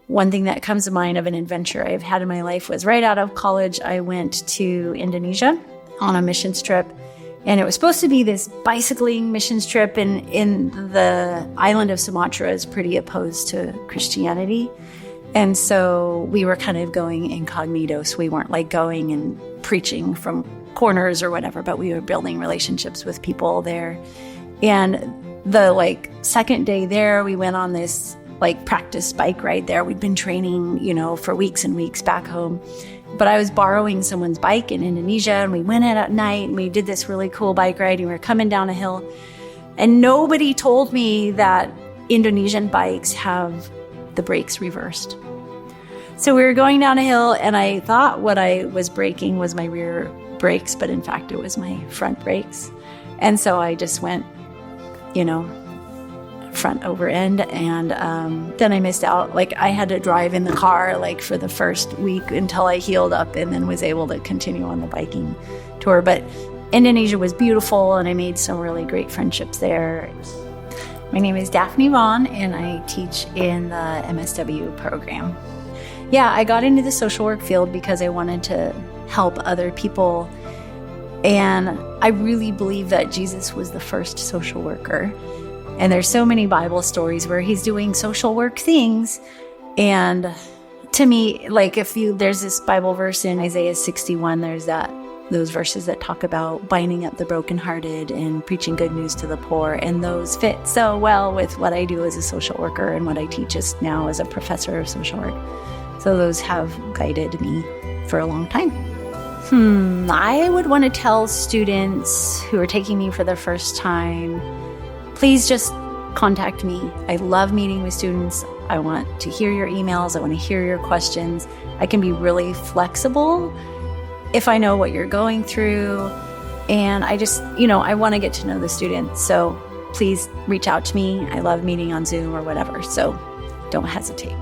one thing that comes to mind of an adventure I've had in my life was right out of college, I went to Indonesia on a missions trip. And it was supposed to be this bicycling missions trip. And in the island of Sumatra is pretty opposed to Christianity. And so we were kind of going incognito. So we weren't like going and preaching from corners or whatever, but we were building relationships with people there. And the second day there, we went on this practice bike ride there. We'd been training, for weeks and weeks back home. But I was borrowing someone's bike in Indonesia, and we went in at night and we did this really cool bike ride, and we were coming down a hill. And nobody told me that Indonesian bikes have the brakes reversed. So we were going down a hill, and I thought what I was braking was my rear brakes, but in fact it was my front brakes. And so I just went, front over end, and then I missed out. I had to drive in the car for the first week until I healed up, and then was able to continue on the biking tour. But Indonesia was beautiful, and I made some really great friendships there. My name is Daphne Vaughn, and I teach in the MSW program. Yeah, I got into the social work field because I wanted to help other people, and I really believe that Jesus was the first social worker. And there's so many Bible stories where he's doing social work things. And to me, there's this Bible verse in Isaiah 61, there's those verses that talk about binding up the brokenhearted and preaching good news to the poor. And those fit so well with what I do as a social worker and what I teach now as a professor of social work. So those have guided me for a long time. I would want to tell students who are taking me for the first time, please just contact me. I love meeting with students. I want to hear your emails. I want to hear your questions. I can be really flexible if I know what you're going through. And I just, I want to get to know the students. So please reach out to me. I love meeting on Zoom or whatever. So don't hesitate.